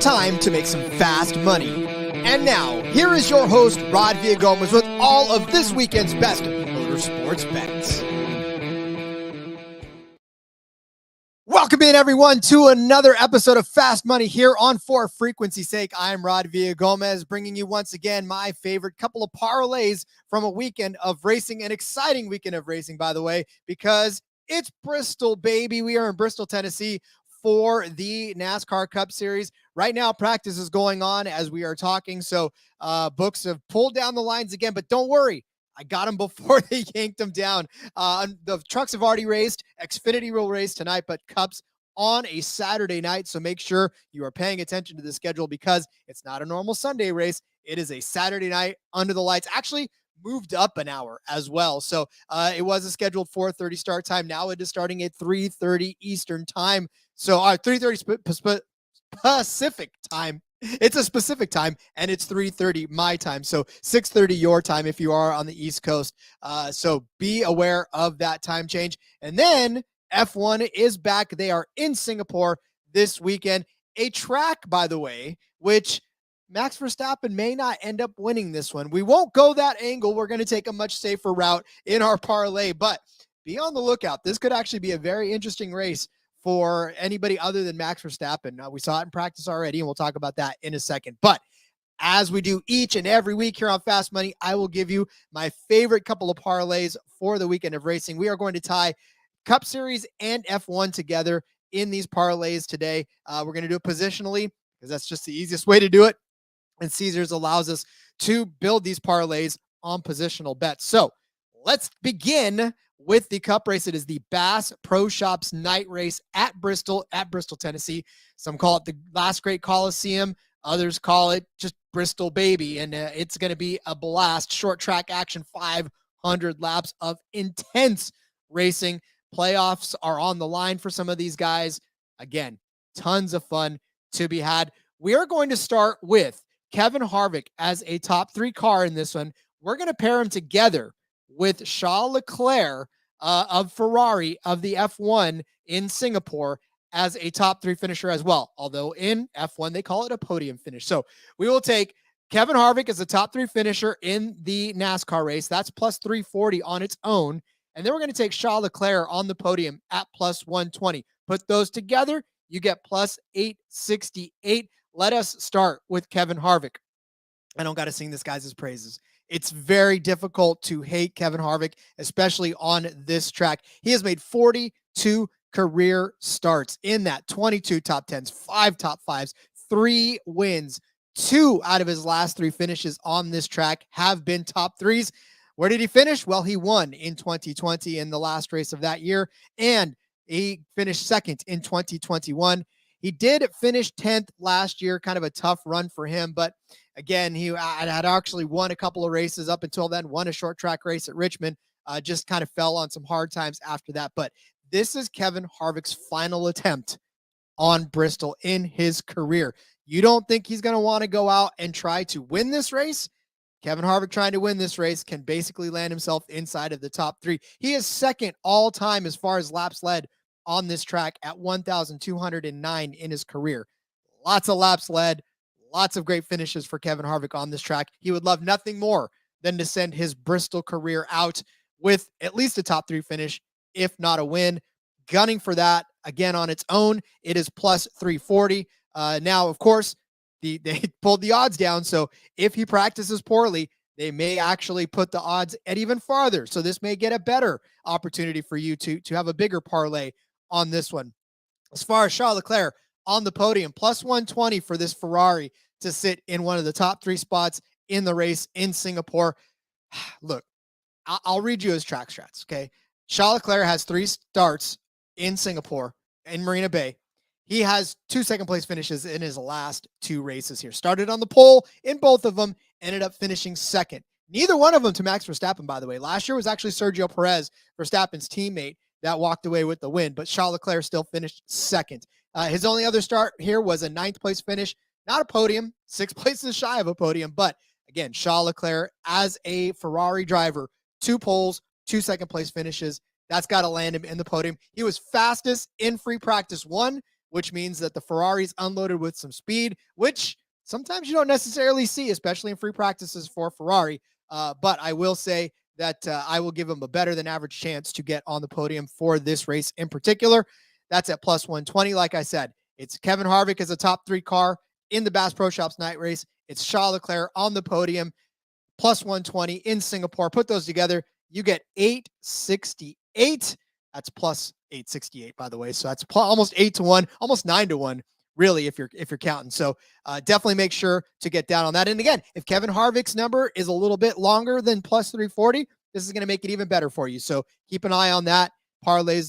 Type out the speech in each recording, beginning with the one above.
time to make some fast money. And now, here is your host, Rod Villagomez, with all of this weekend's best motorsports bets. Welcome in, everyone, to another episode of Fast Money here on For Frequency's Sake. I'm Rod Villagomez, bringing you once again my favorite couple of parlays from a weekend of racing, an exciting weekend of racing, by the way, because it's Bristol, baby. We are in Bristol, Tennessee for the NASCAR Cup Series. Right now, practice is going on as we are talking, so books have pulled down the lines again, but don't worry. I got them before they yanked them down. The trucks have already raced. Xfinity will race tonight, but Cups on a Saturday night, so make sure you are paying attention to the schedule because it's not a normal Sunday race. It is a Saturday night under the lights. Actually, moved up an hour as well. So it was a scheduled 4:30 start time. Now it is starting at 3:30 Eastern time. So 3:30 Pacific time. It's a specific time, and it's 3:30 my time. So 6:30 your time if you are on the East Coast. So be aware of that time change. And then F1 is back. They are in Singapore this weekend. A track, by the way, which Max Verstappen may not end up winning this one. We won't go that angle. We're going to take a much safer route in our parlay, but be on the lookout. This could actually be a very interesting race for anybody other than Max Verstappen. We saw it in practice already, and we'll talk about that in a second. But as we do each and every week here on Fast Money, I will give you my favorite couple of parlays for the weekend of racing. We are going to tie Cup Series and F1 together in these parlays today. We're going to do it positionally because that's just the easiest way to do it. And Caesars allows us to build these parlays on positional bets. So let's begin with the Cup race. It is the Bass Pro Shops night race at Bristol, Tennessee. Some call it the last great Coliseum. Others call it just Bristol, baby. And it's going to be a blast. Short track action, 500 laps of intense racing. Playoffs are on the line for some of these guys. Again, tons of fun to be had. We are going to start with Kevin Harvick as a top three car in this one. We're going to pair him together with Charles Leclerc of Ferrari of the F1 in Singapore as a top three finisher as well. Although in F1, they call it a podium finish. So we will take Kevin Harvick as a top three finisher in the NASCAR race. That's plus 340 on its own. And then we're going to take Charles Leclerc on the podium at plus 120. Put those together, you get plus 868. Let us start with Kevin Harvick. I don't got to sing this guy's praises. It's very difficult to hate Kevin Harvick, especially on this track. He has made 42 career starts in that, 22 top 10s, 5 top 5s, 3 wins. 2 out of his last 3 finishes on this track have been top 3s. Where did he finish? Well, he won in 2020 in the last race of that year, and he finished second in 2021. He did finish 10th last year, kind of a tough run for him. But again, he had actually won a couple of races up until then, won a short track race at Richmond, just kind of fell on some hard times after that. But this is Kevin Harvick's final attempt on Bristol in his career. You don't think he's going to want to go out and try to win this race? Kevin Harvick trying to win this race can basically land himself inside of the top 3. He is second all time as far as laps led on this track at 1,209 in his career. Lots of laps led, lots of great finishes for Kevin Harvick on this track. He would love nothing more than to send his Bristol career out with at least a top 3 finish, if not a win. Gunning for that again on its own. It is plus 340. Now, of course, they pulled the odds down. So if he practices poorly, they may actually put the odds at even farther. So this may get a better opportunity for you to have a bigger parlay on this one. As far as Charles Leclerc on the podium, plus 120 for this Ferrari to sit in one of the top 3 spots in the race in Singapore. Look, I'll read you his track strats, okay? Charles Leclerc has 3 starts in Singapore, in Marina Bay. He has 2 second-place finishes in his last 2 races here. Started on the pole in both of them, ended up finishing second. Neither one of them to Max Verstappen, by the way. Last year was actually Sergio Perez, Verstappen's teammate, that walked away with the win, but Charles Leclerc still finished second. His only other start here was a 9th place finish, not a podium, 6 places shy of a podium, but again, Charles Leclerc as a Ferrari driver, 2 poles, 2 second place finishes. That's got to land him in the podium. He was fastest in free practice 1, which means that the Ferrari's unloaded with some speed, which sometimes you don't necessarily see, especially in free practices for Ferrari. But I will say that I will give him a better than average chance to get on the podium for this race in particular. That's at plus 120. Like I said, it's Kevin Harvick as a top 3 car in the Bass Pro Shops night race. It's Charles Leclerc on the podium, plus 120 in Singapore. Put those together, you get 868. That's plus 868, by the way. So that's almost 8-1, almost 9-1, really, if you're counting. So definitely make sure to get down on that. And again, if Kevin Harvick's number is a little bit longer than plus 340, this is going to make it even better for you. So keep an eye on that. Parlay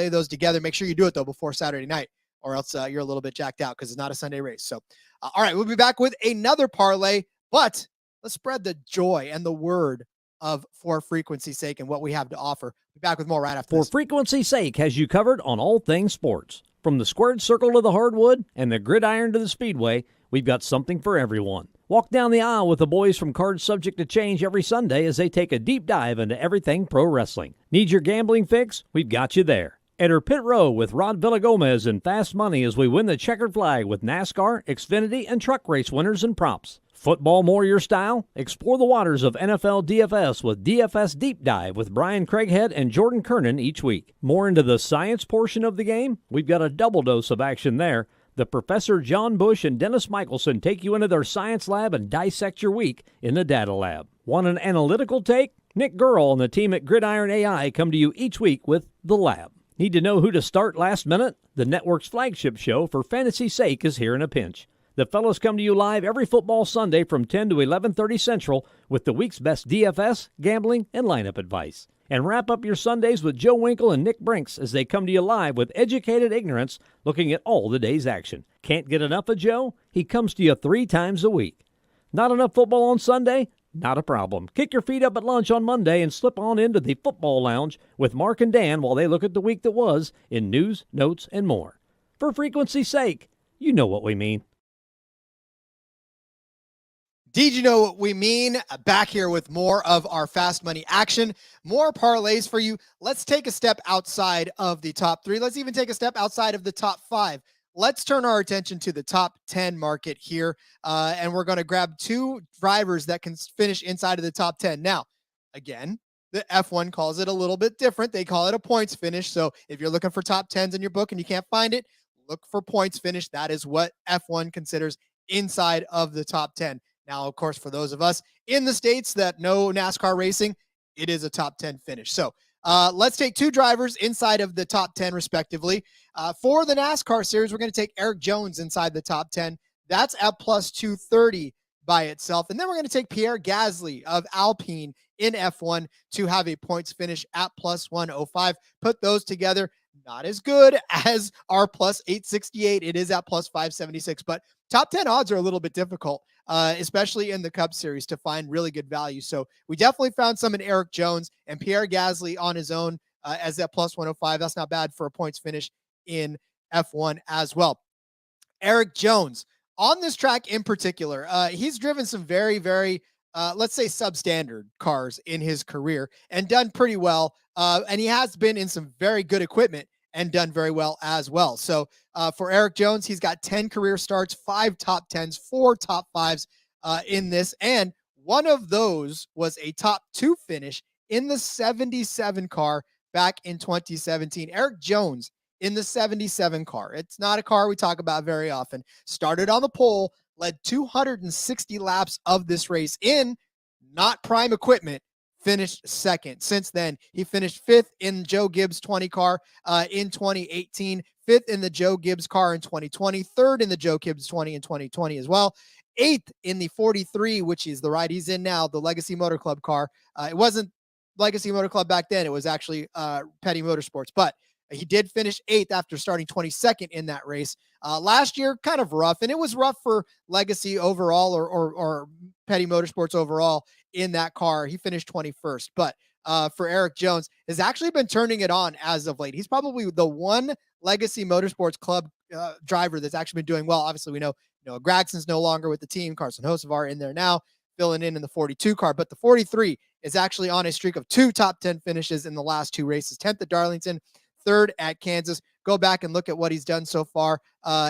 those together. Make sure you do it, though, before Saturday night, or else you're a little bit jacked out because it's not a Sunday race. So, all right, we'll be back with another parlay, but let's spread the joy and the word of For Frequency's Sake and what we have to offer. Be back with more right after this. For Frequency's Sake has you covered on all things sports. From the squared circle to the hardwood and the gridiron to the speedway, we've got something for everyone. Walk down the aisle with the boys from Cards Subject to Change every Sunday as they take a deep dive into everything pro wrestling. Need your gambling fix? We've got you there. Enter Pit Row with Rod Villagomez and Fast Money as we win the checkered flag with NASCAR, Xfinity, and truck race winners and props. Football more your style? Explore the waters of NFL DFS with DFS Deep Dive with Brian Craighead and Jordan Kernan each week. More into the science portion of the game? We've got a double dose of action there. The Professor John Bush and Dennis Michelson take you into their science lab and dissect your week in the data lab. Want an analytical take? Nick Gurl and the team at Gridiron AI come to you each week with The Lab. Need to know who to start last minute? The network's flagship show, For Fantasy's Sake, is here in a pinch. The fellows come to you live every football Sunday from 10 to 11:30 Central with the week's best DFS, gambling, and lineup advice. And wrap up your Sundays with Joe Winkle and Nick Brinks as they come to you live with educated ignorance looking at all the day's action. Can't get enough of Joe? He comes to you 3 times a week. Not enough football on Sunday? Not a problem. Kick your feet up at lunch on Monday and slip on into the football lounge with Mark and Dan while they look at the week that was in news, notes, and more. For Frequency's Sake, you know what we mean. Did you know what we mean? Back here with more of our fast money action, more parlays for you. Let's take a step outside of the top 3. Let's even take a step outside of the top 5. Let's turn our attention to the top 10 market here, and we're going to grab 2 drivers that can finish inside of the top 10. Now, again, the F1 calls it a little bit different. They call it a points finish. So if you're looking for top 10s in your book and you can't find it, look for points finish. That is what F1 considers inside of the top 10. Now, of course, for those of us in the States that know NASCAR racing, it is a top 10 finish. So let's take 2 drivers inside of the top 10, respectively. For the NASCAR series, we're going to take Eric Jones inside the top 10. That's at plus 230 by itself. And then we're going to take Pierre Gasly of Alpine in F1 to have a points finish at plus 105. Put those together. Not as good as our plus 868. It is at plus 576, but top 10 odds are a little bit difficult, especially in the Cup Series, to find really good value. So we definitely found some in Eric Jones and Pierre Gasly on his own as that plus 105. That's not bad for a points finish in F1 as well. Eric Jones, on this track in particular, he's driven some very, very, let's say, substandard cars in his career and done pretty well. And he has been in some very good equipment and done very well as well. So for Eric Jones, he's got 10 career starts, 5 top 10s, 4 top 5s in this. And one of those was a top 2 finish in the 77 car back in 2017. Eric Jones in the 77 car. It's not a car we talk about very often. Started on the pole, led 260 laps of this race in not prime equipment, finished second. Since then, he finished 5th in Joe Gibbs' 20 car in 2018, 5th in the Joe Gibbs car in 2020, 3rd in the Joe Gibbs 20 in 2020 as well, 8th in the 43, which is the ride he's in now, the Legacy Motor Club car. It wasn't Legacy Motor Club back then. It was actually Petty Motorsports, but he did finish 8th after starting 22nd in that race. Last year, kind of rough, and it was rough for Legacy overall or Petty Motorsports overall in that car. He finished 21st, but for Eric Jones, has actually been turning it on as of late. He's probably the one Legacy Motorsports Club driver that's actually been doing well. Obviously, we know Noah Gragson's no longer with the team. Carson Hocevar in there now, filling in the 42 car, but the 43 is actually on a streak of 2 top 10 finishes in the last 2 races. 10th at Darlington, third at Kansas. Go back and look at what he's done so far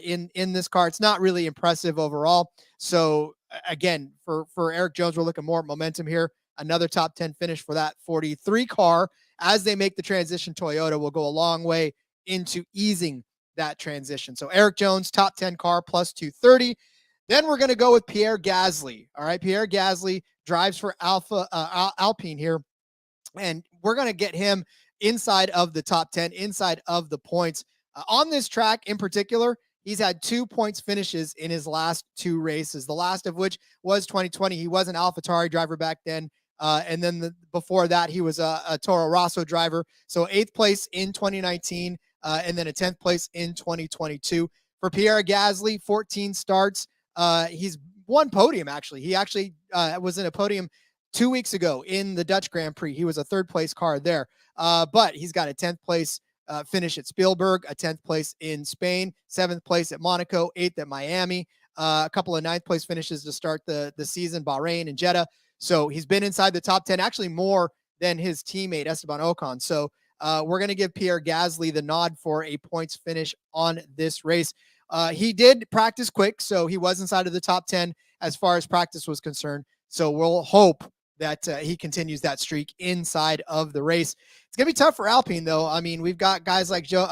in this car. It's not really impressive overall. So again, for Eric Jones, we're looking more at momentum here. Another top 10 finish for that 43 car as they make the transition. Toyota will go a long way into easing that transition. So Eric Jones, top 10 car, plus 230. Then we're going to go with Pierre Gasly. All right, Pierre Gasly drives for Alpine here, and we're going to get him inside of the top 10, inside of the points. On this track in particular, he's had 2 points finishes in his last 2 races, the last of which was 2020. He was an AlphaTauri driver back then. And then before that, he was a Toro Rosso driver. So 8th place in 2019, and then a 10th place in 2022. For Pierre Gasly, 14 starts. He's won podium, actually. He actually was in a podium 2 weeks ago in the Dutch Grand Prix. He was a 3rd place car there. But he's got a 10th place finish at Spielberg, a 10th place in Spain, 7th place at Monaco, 8th at Miami, a couple of 9th place finishes to start the season, Bahrain and Jeddah. So he's been inside the top 10, actually more than his teammate Esteban Ocon. So we're going to give Pierre Gasly the nod for a points finish on this race. He did practice quick, so he was inside of the top 10 as far as practice was concerned. So we'll hope that he continues that streak inside of the race. It's going to be tough for Alpine, though. I mean, we've got guys like Yuki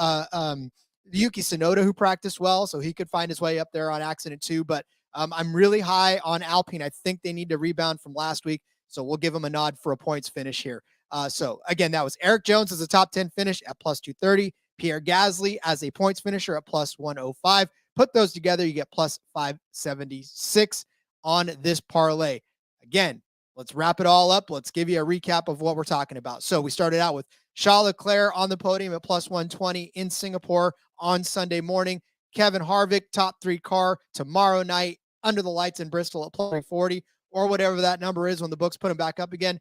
Tsunoda who practiced well, so he could find his way up there on accident too. But I'm really high on Alpine. I think they need to rebound from last week, so we'll give them a nod for a points finish here. So again, that was Eric Jones as a top 10 finish at plus 230. Pierre Gasly as a points finisher at plus 105. Put those together, you get plus 576 on this parlay. Again, let's wrap it all up. Let's give you a recap of what we're talking about. So we started out with Charles Leclerc on the podium at plus 120 in Singapore on Sunday morning. Kevin Harvick, top 3 car tomorrow night under the lights in Bristol at plus 40, or whatever that number is when the books put him back up again.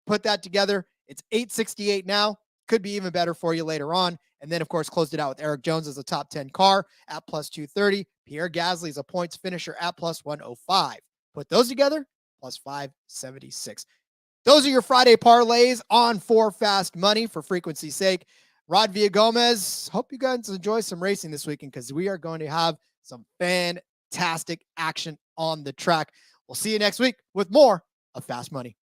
Put that together. It's 868 now. Could be even better for you later on. And then, of course, closed it out with Eric Jones as a top 10 car at plus 230. Pierre Gasly is a points finisher at plus 105. Put those together, plus 576. Those are your Friday parlays on For Fast Money for frequency's sake. Rod Villagomez, hope you guys enjoy some racing this weekend because we are going to have some fantastic action on the track. We'll see you next week with more of Fast Money.